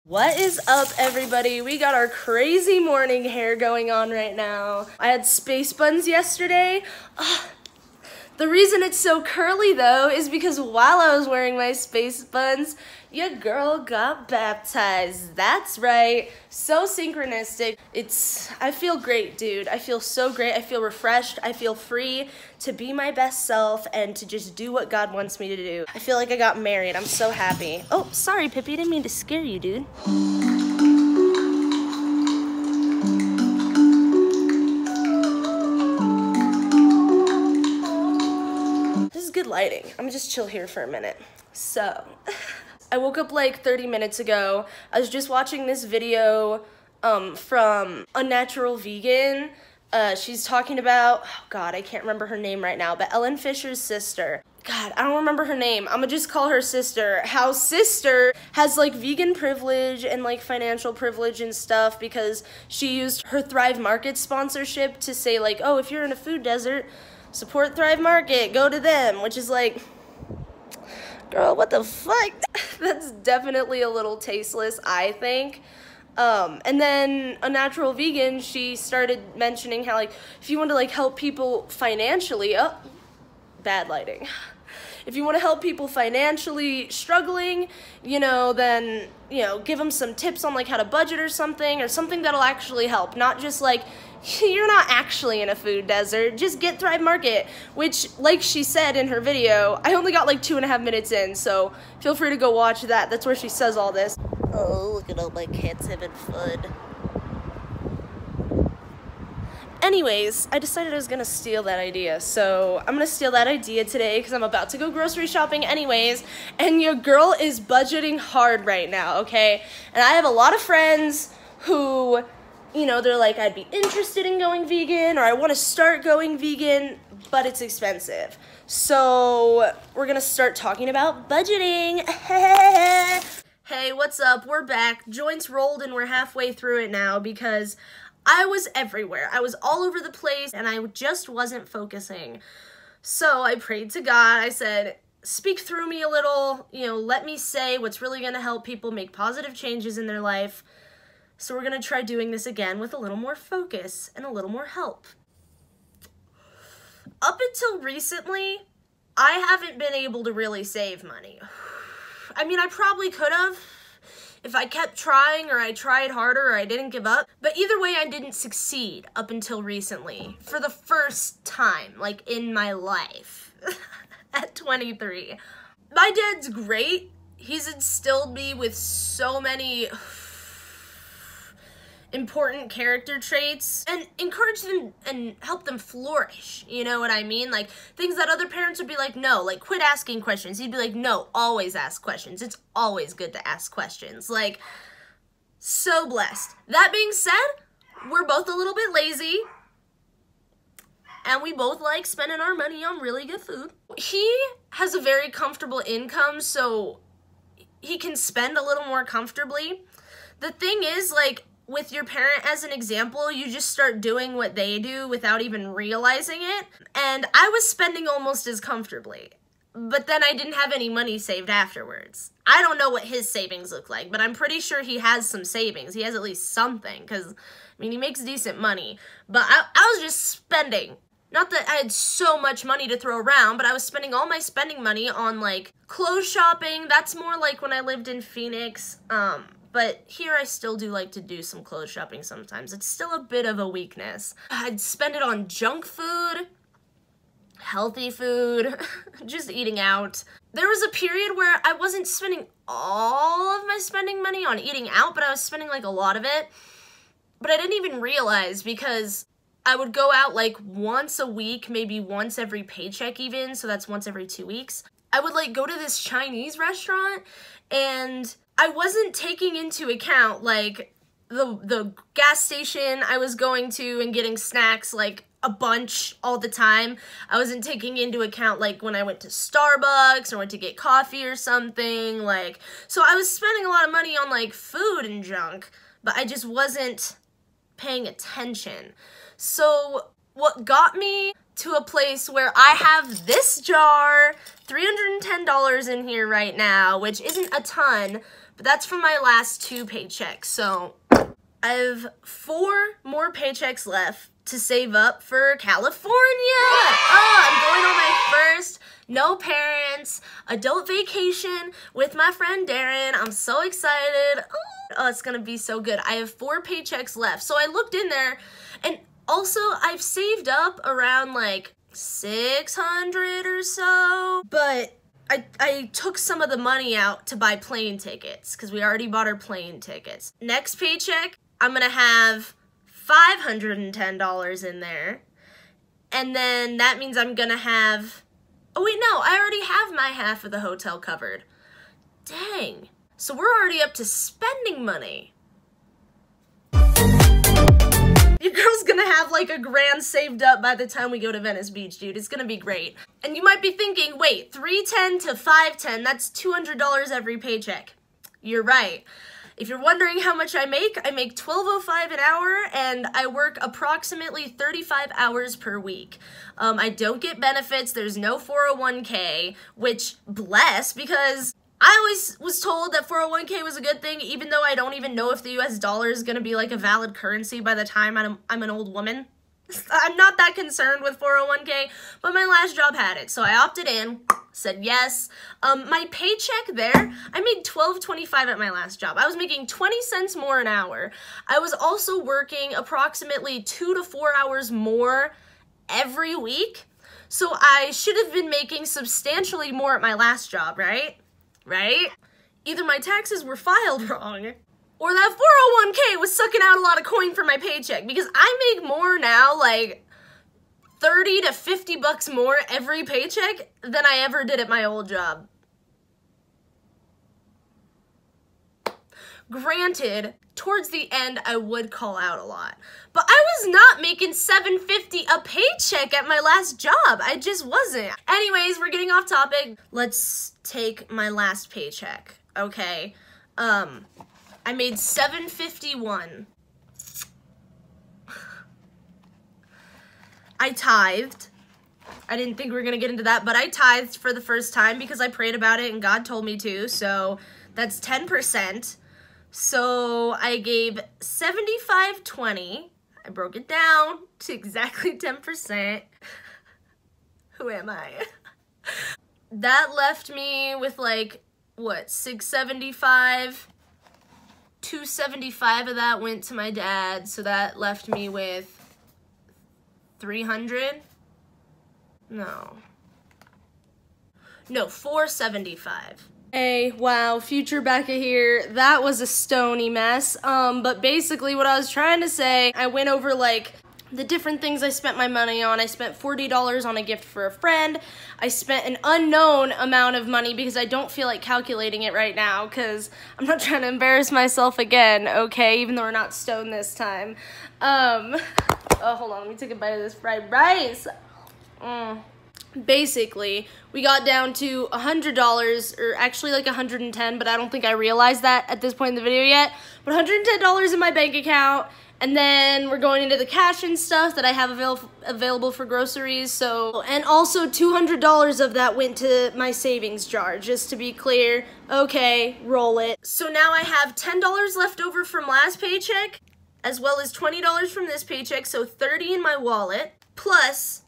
What is up, everybody? We got our crazy morning hair going on right now. I had space buns yesterday. The reason it's so curly, though, is because while I was wearing my space buns, your girl got baptized. That's right. So synchronistic. I feel great, dude. I feel so great. I feel refreshed. I feel free to be my best self and to just do what God wants me to do. I feel like I got married. I'm so happy. Oh, sorry, Pippi. Didn't mean to scare you, dude. Good lighting. I'm gonna just chill here for a minute. So, I woke up like 30 minutes ago. I was just watching this video from Unnatural Vegan. She's talking about, oh God, I can't remember her name right now, but Ellen Fisher's sister. God, I don't remember her name. I'm gonna just call her sister. How sister has like vegan privilege and like financial privilege and stuff because she used her Thrive Market sponsorship to say like, oh, if you're in a food desert, support Thrive Market, go to them, which is like, girl, what the fuck? That's definitely a little tasteless, I think. And then Unnatural Vegan, she started mentioning how like, if you want to like help people financially, bad lighting. If you want to help people financially struggling, you know, then, you know, give them some tips on like how to budget or something that'll actually help, not just like, you're not actually in a food desert, just get Thrive Market, which, like she said in her video, I only got like 2.5 minutes in, so feel free to go watch that. That's where she says all this. Oh, look at all my cats having fun. Anyways, I decided I was gonna steal that idea, so I'm gonna steal that idea today because I'm about to go grocery shopping anyways, and your girl is budgeting hard right now, okay? And I have a lot of friends who, you know, they're like, I'd be interested in going vegan, or I want to start going vegan, but it's expensive. So we're gonna start talking about budgeting. Hey, what's up? We're back. Joints rolled and we're halfway through it now because I was everywhere. I was all over the place and I just wasn't focusing. So I prayed to God. I said, speak through me a little, you know, let me say what's really gonna help people make positive changes in their life. So we're gonna try doing this again with a little more focus and a little more help. Up until recently, I haven't been able to really save money. I mean, I probably could have if I kept trying or I tried harder or I didn't give up. But either way, I didn't succeed up until recently for the first time, like in my life at 23. My dad's great. He's instilled me with so many important character traits and encourage them and help them flourish, you know what I mean? Like things that other parents would be like, no, like quit asking questions. He'd be like, no, always ask questions. It's always good to ask questions. Like, so blessed. That being said, we're both a little bit lazy and we both like spending our money on really good food. He has a very comfortable income, so he can spend a little more comfortably. The thing is, like, with your parent as an example, you just start doing what they do without even realizing it. And I was spending almost as comfortably, but then I didn't have any money saved afterwards. I don't know what his savings look like, but I'm pretty sure he has some savings. He has at least something, because, I mean, he makes decent money. But I was just spending. Not that I had so much money to throw around, but I was spending all my spending money on, like, clothes shopping. That's more like when I lived in Phoenix. But here I still do like to do some clothes shopping sometimes. It's still a bit of a weakness. I'd spend it on junk food, healthy food, just eating out. There was a period where I wasn't spending all of my spending money on eating out, but I was spending like a lot of it. But I didn't even realize because I would go out like once a week, maybe once every paycheck even, so that's once every 2 weeks. I would like go to this Chinese restaurant and I wasn't taking into account, like, the gas station I was going to and getting snacks, like, a bunch all the time. I wasn't taking into account, like, when I went to Starbucks or went to get coffee or something, like, so I was spending a lot of money on, like, food and junk, but I just wasn't paying attention. So what got me to a place where I have this jar, $310 in here right now, which isn't a ton, But that's from my last 2 paychecks. So I have 4 more paychecks left to save up for California. Oh, I'm going on my first no parents adult vacation with my friend Darren. I'm so excited. Oh, it's gonna be so good. I have 4 paychecks left. So I looked in there, and also I've saved up around like 600 or so, but I took some of the money out to buy plane tickets because we already bought our plane tickets. Next paycheck, I'm gonna have $510 in there, and then that means I'm gonna have, oh wait, no, I already have my half of the hotel covered. Dang. So we're already up to spending money. Your girl's gonna have like a grand saved up by the time we go to Venice Beach, dude. It's gonna be great. And you might be thinking, wait, $310 to $510, that's $200 every paycheck. You're right. If you're wondering how much I make $12.05 an hour, and I work approximately 35 hours per week. I don't get benefits, there's no 401k, which, bless, because I always was told that 401k was a good thing, even though I don't even know if the US dollar is going to be like a valid currency by the time I'm an old woman. I'm not that concerned with 401k, but my last job had it, so I opted in, said yes. My paycheck there, I made $12.25 at my last job. I was making 20 cents more an hour. I was also working approximately 2 to 4 hours more every week, so I should have been making substantially more at my last job, right? Right? Either my taxes were filed wrong, or that 401k was sucking out a lot of coin for my paycheck, because I make more now, like 30 to 50 bucks more every paycheck than I ever did at my old job. Granted, towards the end, I would call out a lot, but I was not making $7.50 a paycheck at my last job. I just wasn't. Anyways, we're getting off topic. Let's take my last paycheck, okay? I made $7.51. I tithed. I didn't think we were gonna get into that, but I tithed for the first time because I prayed about it and God told me to, so that's 10%. So I gave $75.20. I broke it down to exactly 10%. Who am I? That left me with like, what, $675? $275 of that went to my dad, so that left me with $300? No, $475. Hey, wow, future Becca here. That was a stony mess. But basically what I was trying to say, I went over like the different things I spent my money on. I spent $40 on a gift for a friend. I spent an unknown amount of money because I don't feel like calculating it right now because I'm not trying to embarrass myself again, okay? Even though we're not stoned this time. Oh, hold on, let me take a bite of this fried rice. Basically, we got down to $100, or actually like $110, but I don't think I realized that at this point in the video yet. But $110 in my bank account, and then we're going into the cash and stuff that I have available for groceries. So, and also $200 of that went to my savings jar, just to be clear. Okay, roll it. So now I have $10 left over from last paycheck, as well as $20 from this paycheck, so $30 in my wallet, plus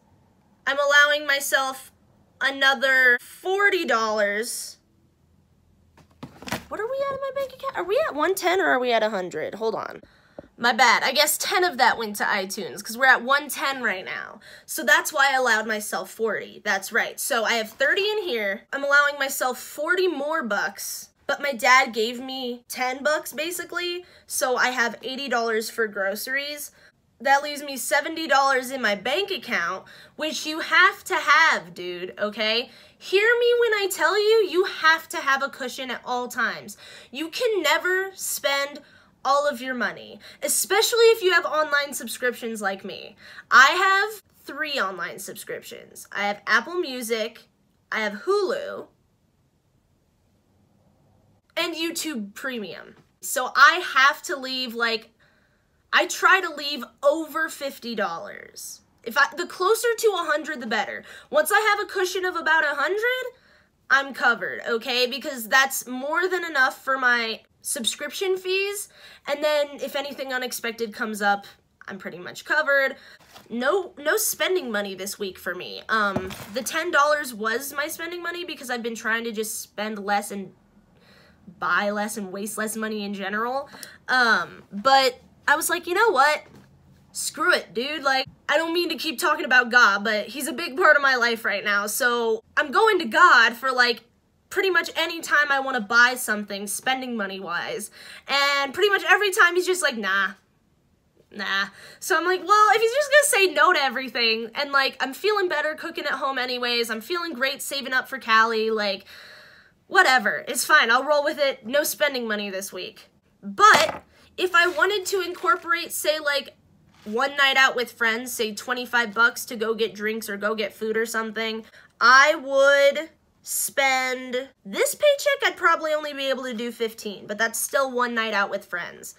I'm allowing myself another $40. What are we at in my bank account? Are we at 110 or are we at 100? Hold on. My bad. I guess 10 of that went to iTunes because we're at 110 right now. So that's why I allowed myself 40. That's right. So I have 30 in here. I'm allowing myself 40 more bucks. But my dad gave me 10 bucks basically. So I have $80 for groceries. That leaves me $70 in my bank account, which you have to have, dude, okay? Hear me when I tell you, you have to have a cushion at all times. You can never spend all of your money, especially if you have online subscriptions like me. I have 3 online subscriptions. I have Apple Music, I have Hulu, and YouTube Premium. So I have to leave like, I try to leave over $50. The closer to 100, the better. Once I have a cushion of about 100, I'm covered, okay? Because that's more than enough for my subscription fees, and then if anything unexpected comes up, I'm pretty much covered. No spending money this week for me. The $10 was my spending money because I've been trying to just spend less and buy less and waste less money in general. But I was like, you know what? Screw it, dude. Like, I don't mean to keep talking about God, but he's a big part of my life right now. So I'm going to God for like pretty much any time I want to buy something, spending money wise. And pretty much every time he's just like, nah. So I'm like, well, if he's just gonna say no to everything, and like, I'm feeling better cooking at home anyways, I'm feeling great saving up for Cali, like, whatever, it's fine, I'll roll with it, no spending money this week. But if I wanted to incorporate, say, like, one night out with friends, say $25 to go get drinks or go get food or something, I would spend, this paycheck, I'd probably only be able to do 15, but that's still one night out with friends.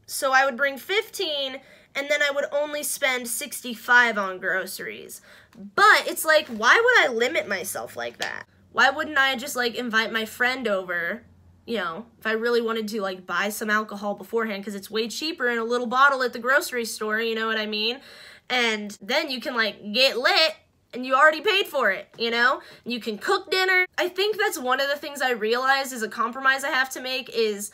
So I would bring 15, and then I would only spend 65 on groceries. But it's like, why would I limit myself like that? Why wouldn't I just, like, invite my friend over, you know, if I really wanted to, like, buy some alcohol beforehand, because it's way cheaper in a little bottle at the grocery store, you know what I mean? And then you can, like, get lit, and you already paid for it, you know? You can cook dinner. I think that's one of the things I realized is a compromise I have to make is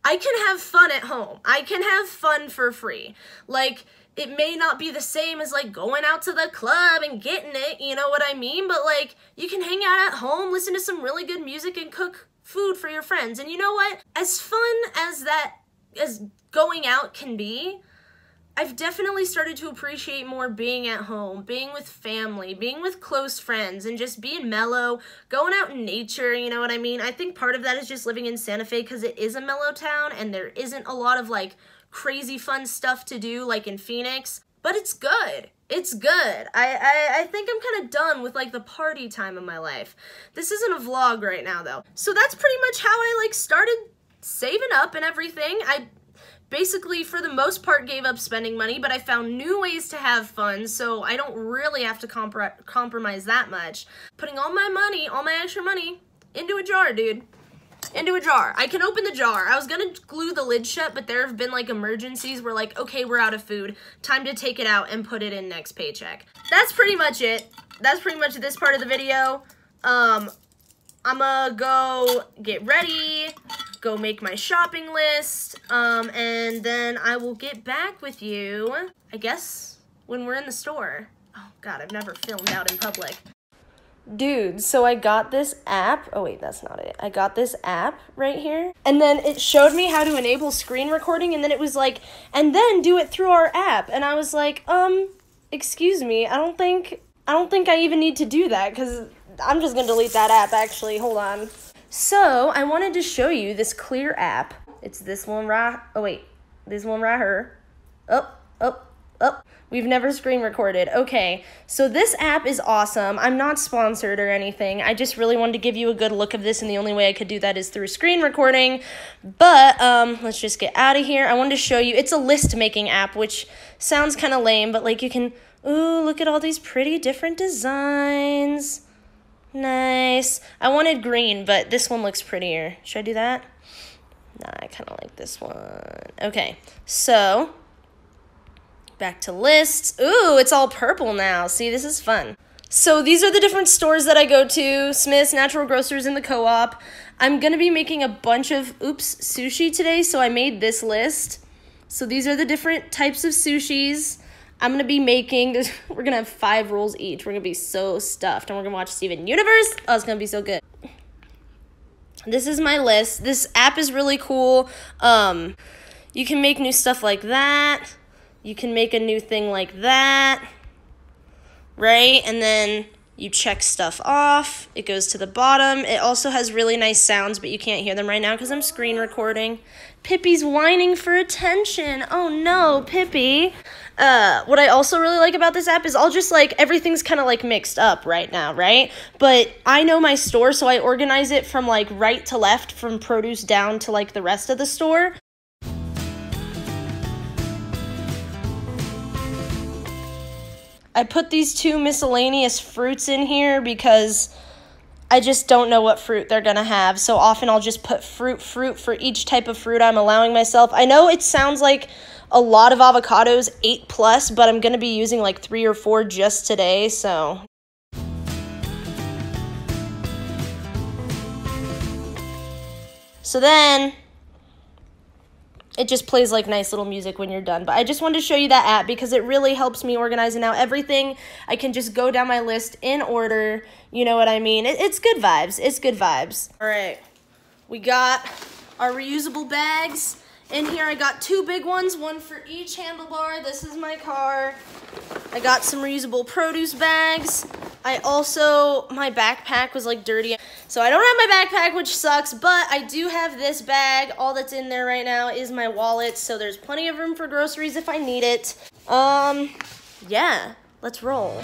I can have fun at home. I can have fun for free. Like, it may not be the same as, like, going out to the club and getting it, you know what I mean? But, like, you can hang out at home, listen to some really good music, and cook food for your friends. And you know what? As fun as going out can be, I've definitely started to appreciate more being at home, being with family, being with close friends, and just being mellow, going out in nature, you know what I mean? I think part of that is just living in Santa Fe because it is a mellow town and there isn't a lot of, like, crazy fun stuff to do like in Phoenix, but it's good. It's good. I think I'm kind of done with, like, the party time of my life. This isn't a vlog right now, though. So that's pretty much how I, like, started saving up and everything. I basically, for the most part, gave up spending money, but I found new ways to have fun, so I don't really have to compromise that much. Putting all my money, all my extra money, into a jar, dude. Into a jar. I can open the jar. I was gonna glue the lid shut, but there have been, like, emergencies where, like, okay, we're out of food. Time to take it out and put it in next paycheck. That's pretty much it. That's pretty much this part of the video. I'm gonna go get ready, go make my shopping list, and then I will get back with you, I guess, when we're in the store. Oh, God, I've never filmed out in public. Dude, so I got this app. Oh, wait, that's not it. I got this app right here, and then it showed me how to enable screen recording, and then it was like, and then do it through our app, and I was like, excuse me, I don't think I even need to do that, because I'm just gonna delete that app, actually. Hold on. So, I wanted to show you this clear app. It's this one right, oh wait, this one right here. Oh. We've never screen recorded. Okay, so this app is awesome. I'm not sponsored or anything. I just really wanted to give you a good look of this, and the only way I could do that is through screen recording. But, let's just get out of here. I wanted to show you, it's a list-making app, which sounds kind of lame, but, like, you can, ooh, look at all these pretty different designs. Nice. I wanted green, but this one looks prettier. Should I do that? Nah, I kind of like this one. Okay, so back to lists. Ooh, it's all purple now. See, this is fun. So these are the different stores that I go to. Smith's, Natural Grocers, and the Co-op. I'm going to be making a bunch of, sushi today, so I made this list. So these are the different types of sushis I'm going to be making. We're going to have 5 rolls each. We're going to be so stuffed. And we're going to watch Steven Universe. Oh, it's going to be so good. This is my list. This app is really cool. You can make new stuff like that. You can make a new thing like that, right? And then you check stuff off. It goes to the bottom. It also has really nice sounds, but you can't hear them right now because I'm screen recording. Pippi's whining for attention. Oh no, Pippi. What I also really like about this app is I'll just, like, everything's kind of, like, mixed up right now, right? But I know my store, so I organize it from, like, right to left, from produce down to, like, the rest of the store. I put these 2 miscellaneous fruits in here because I just don't know what fruit they're gonna have. So often I'll just put fruit for each type of fruit I'm allowing myself. I know it sounds like a lot of avocados, 8+, but I'm gonna be using like 3 or 4 just today, so. So then, it just plays like nice little music when you're done. But I just wanted to show you that app because it really helps me organize. And now everything, I can just go down my list in order. You know what I mean? It's good vibes. It's good vibes. All right. We got our reusable bags. In here, I got 2 big ones, one for each handlebar. This is my car. I got some reusable produce bags. I also, my backpack was like dirty. So I don't have my backpack, which sucks, but I do have this bag. All that's in there right now is my wallet, so there's plenty of room for groceries if I need it. Yeah, let's roll.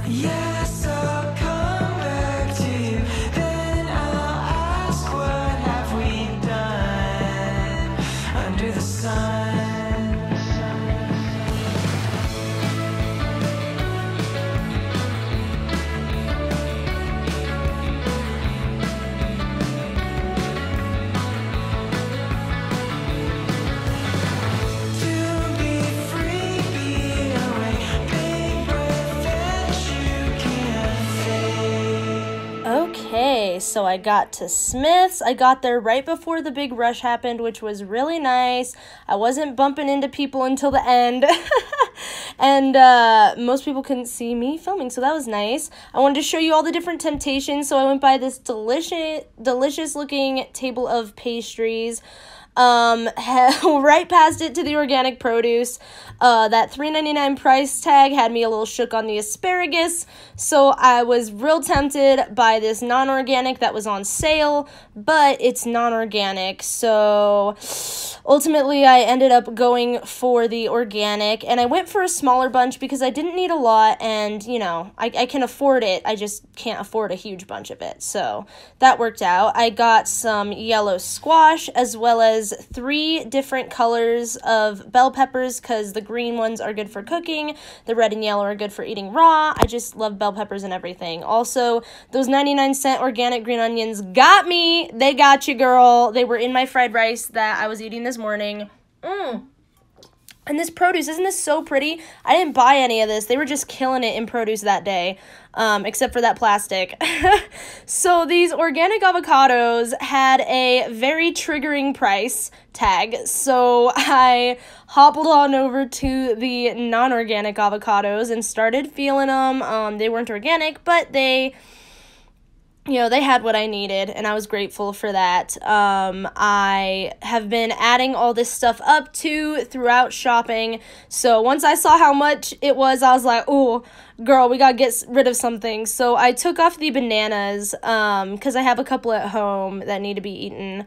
Yes, I'll come back to you. Then I'll ask, what have we done under the sun? To be free, be away, big breath that you can't fake. Okay, so I got to Smith's. I got there right before the big rush happened, which was really nice. I wasn't bumping into people until the end. And most people couldn't see me filming, so that was nice. I wanted to show you all the different temptations, so I went by this delicious looking table of pastries. Right past it to the organic produce. That $3.99 price tag had me a little shook on the asparagus, so I was real tempted by this non-organic that was on sale, but it's non-organic, so ultimately I ended up going for the organic, and I went for a smaller bunch because I didn't need a lot, and, you know, I can afford it, I just can't afford a huge bunch of it, so that worked out. I got some yellow squash, as well as 3 different colors of bell peppers, because the green ones are good for cooking, the red and yellow are good for eating raw. I just love bell peppers and everything. Also, those 99-cent organic green onions got me. They got you, girl. They were in my fried rice that I was eating this morning. And this produce, isn't this so pretty? I didn't buy any of this. They were just killing it in produce that day, except for that plastic. So these organic avocados had a very triggering price tag. So I hobbled on over to the non-organic avocados and started feeling them. They weren't organic, but they... you know, they had what I needed, and I was grateful for that. I have been adding all this stuff up, too, throughout shopping. So once I saw how much it was, I was like, oh, girl, we gotta get rid of something. So I took off the bananas, because I have a couple at home that need to be eaten.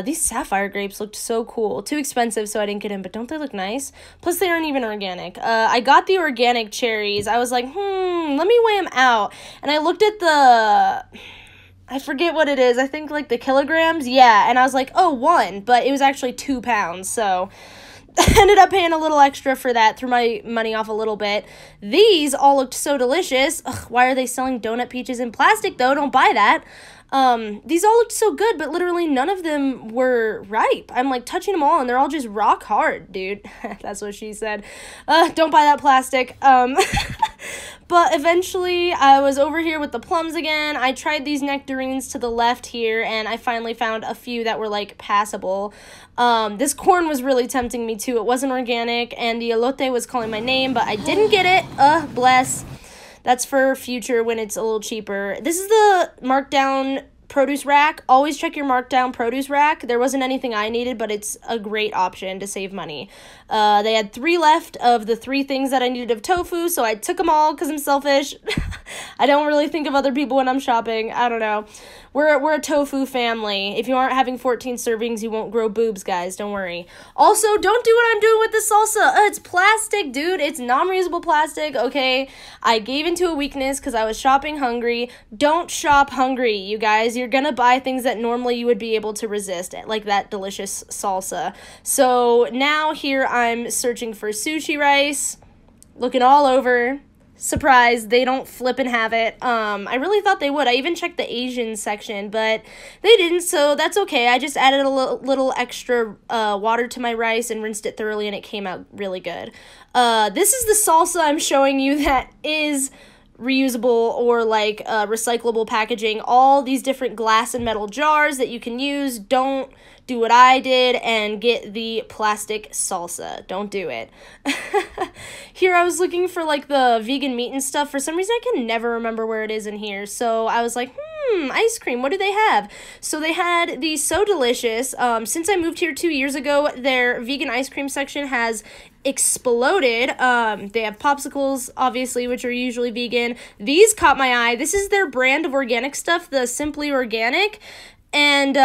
These Sapphire Grapes looked so cool. Too expensive, so I didn't get in, but don't they look nice? Plus, they aren't even organic. I got the organic cherries. I was like, let me weigh them out. And I looked at I forget what it is. I think, like, the kilograms. Yeah, and I was like, oh, 1. But it was actually 2 pounds, so... ended up paying a little extra for that, threw my money off a little bit. These all looked so delicious. Ugh, why are they selling donut peaches in plastic, though? Don't buy that. These all looked so good, but literally none of them were ripe. I'm, like, touching them all, and they're all just rock hard, dude. That's what she said. Don't buy that plastic. But eventually, I was over here with the plums again. I tried these nectarines to the left here, and I finally found a few that were, like, passable. This corn was really tempting me, too. It wasn't organic, and the elote was calling my name, but I didn't get it. Bless. That's for future when it's a little cheaper. This is the markdown produce rack. Always check your markdown produce rack. There wasn't anything I needed, but it's a great option to save money. They had 3 left of the 3 things that I needed of tofu, so I took them all because I'm selfish. I don't really think of other people when I'm shopping. I don't know. We're a tofu family. If you aren't having 14 servings, you won't grow boobs, guys. Don't worry. Also, don't do what I'm doing with the salsa. It's plastic, dude. It's non-reusable plastic, okay? I gave into a weakness because I was shopping hungry. Don't shop hungry, you guys. You're gonna buy things that normally you would be able to resist, like that delicious salsa. So now here I'm searching for sushi rice, looking all over. Surprise, they don't flip and have it. I really thought they would. I even checked the Asian section, but they didn't, so that's okay. I just added a little extra water to my rice and rinsed it thoroughly, and it came out really good. This is the salsa I'm showing you that is reusable or like recyclable packaging. All these different glass and metal jars that you can use. Don't do what I did and get the plastic salsa. Don't do it. Here I was looking for like the vegan meat and stuff. For some reason I can never remember where it is in here. So I was like, ice cream, what do they have? So they had the So Delicious. Since I moved here 2 years ago, their vegan ice cream section has exploded. They have popsicles, obviously, which are usually vegan. These caught my eye. This is their brand of organic stuff, the Simply Organic. And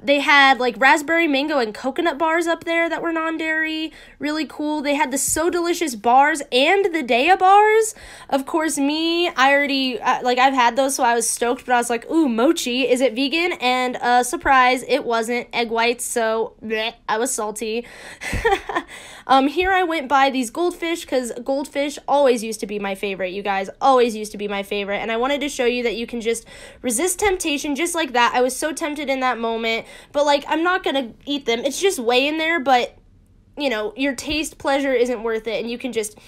they had like raspberry, mango, and coconut bars up there that were non-dairy. Really cool. They had the So Delicious bars and the Daya bars. Of course, I already, I've had those, so I was stoked, but I was like, ooh, mochi, is it vegan? And surprise, it wasn't. Egg whites, so bleh, I was salty. Here I went by these Goldfish, because Goldfish always used to be my favorite, you guys. Always used to be my favorite. And I wanted to show you that you can just resist temptation just like that. I was so tempted in that moment, but like, I'm not gonna eat them. It's just way in there, but you know, your taste pleasure isn't worth it, and you can just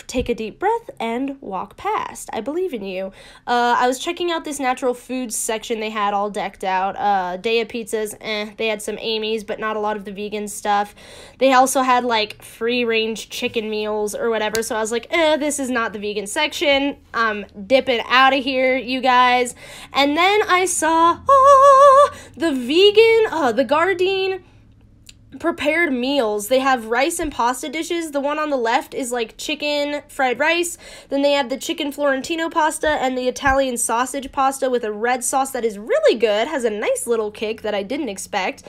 take a deep breath and walk past. I believe in you. I was checking out this natural foods section they had all decked out. Daya pizzas, they had some Amy's, but not a lot of the vegan stuff. They also had like free-range chicken meals or whatever, so I was like, this is not the vegan section. I'm dipping out of here, you guys. And then I saw, the vegan, the Gardein prepared meals. They have rice and pasta dishes. The one on the left is like chicken fried rice. Then they have the chicken Florentino pasta and the Italian sausage pasta with a red sauce that is really good. Has a nice little kick that I didn't expect.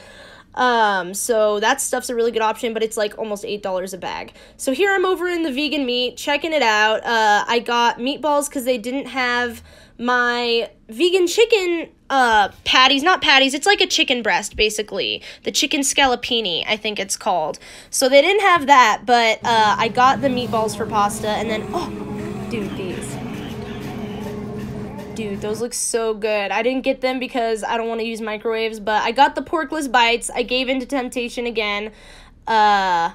So that stuff's a really good option, but it's like almost $8 a bag. So here I'm over in the vegan meat, checking it out. I got meatballs because they didn't have my vegan chicken patties, not patties, it's like a chicken breast, basically. The chicken scallopini, I think it's called. So they didn't have that, but I got the meatballs for pasta, and then, dude, these. Dude, those look so good. I didn't get them because I don't want to use microwaves, but I got the porkless bites. I gave into temptation again. I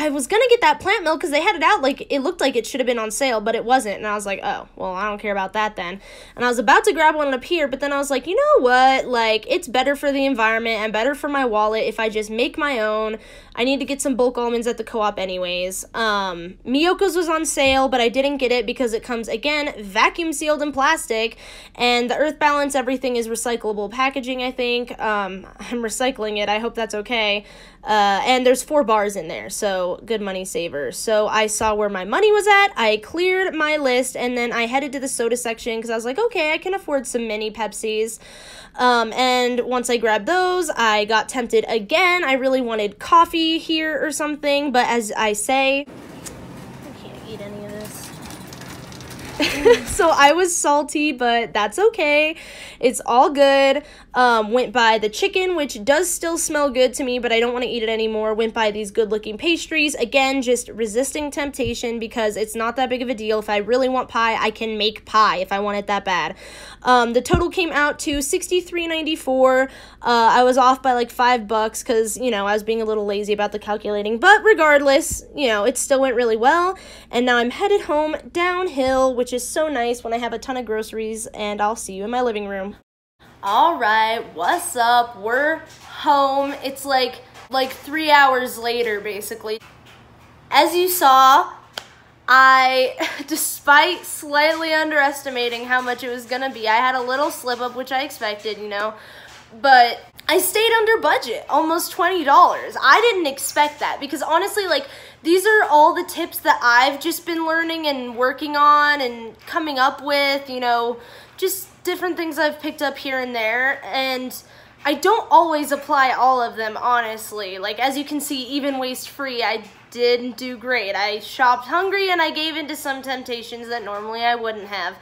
was gonna get that plant milk because they had it out, like, it looked like it should have been on sale, but it wasn't, and I was like, oh, well, I don't care about that then. And I was about to grab one up here, but then I was like, you know what, like, it's better for the environment and better for my wallet if I just make my own. I need to get some bulk almonds at the co-op anyways. Miyoko's was on sale, but I didn't get it because it comes, again, vacuum sealed in plastic, and the Earth Balance everything is recyclable packaging, I think. I'm recycling it. I hope that's okay. And there's 4 bars in there, so good money saver. So I saw where my money was at, I cleared my list, and then I headed to the soda section because I was like, okay, I can afford some mini Pepsis. And once I grabbed those, I got tempted again. I really wanted coffee here or something, but as I say, I can't eat any of this. So I was salty, but that's okay. It's all good. Went by the chicken, which does still smell good to me, but I don't want to eat it anymore. Went by these good-looking pastries. Again, just resisting temptation because it's not that big of a deal. If I really want pie, I can make pie if I want it that bad. The total came out to $63.94. I was off by like $5 because, you know, I was being a little lazy about the calculating. But regardless, you know, it still went really well. And now I'm headed home downhill, which is so nice when I have a ton of groceries, and I'll see you in my living room. Alright, what's up? We're home. It's like 3 hours later, basically. As you saw, despite slightly underestimating how much it was gonna be, I had a little slip up, which I expected, you know, but I stayed under budget, almost $20. I didn't expect that because honestly, like, these are all the tips that I've just been learning and working on and coming up with, you know, just different things I've picked up here and there. And I don't always apply all of them, honestly. Like, as you can see, even waste-free, I didn't do great. I shopped hungry and I gave into some temptations that normally I wouldn't have.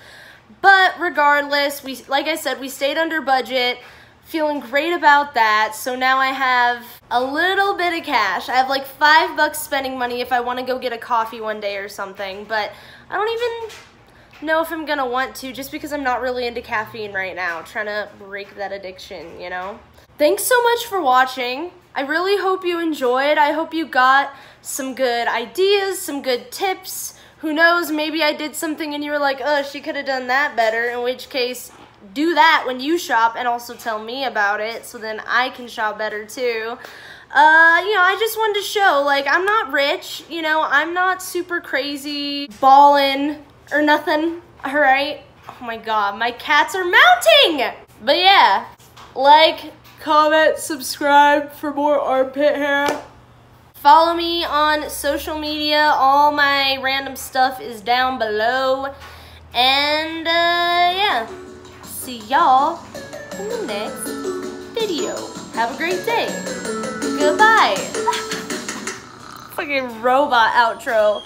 But regardless, like I said, we stayed under budget. Feeling great about that. So now I have a little bit of cash. I have like $5 spending money if I want to go get a coffee one day or something, but I don't even know if I'm gonna want to just because I'm not really into caffeine right now, trying to break that addiction, you know? Thanks so much for watching. I really hope you enjoyed. I hope you got some good ideas, some good tips. Who knows, maybe I did something and you were like, oh, she could have done that better, in which case, do that when you shop and also tell me about it so then I can shop better too. You know, I just wanted to show, like, I'm not rich, you know, I'm not super crazy ballin' or nothing, all right? Oh my God, my cats are mounting! But yeah, like, comment, subscribe for more armpit hair. Follow me on social media, all my random stuff is down below. And yeah. See y'all in the next video. Have a great day. Goodbye. Fucking robot outro.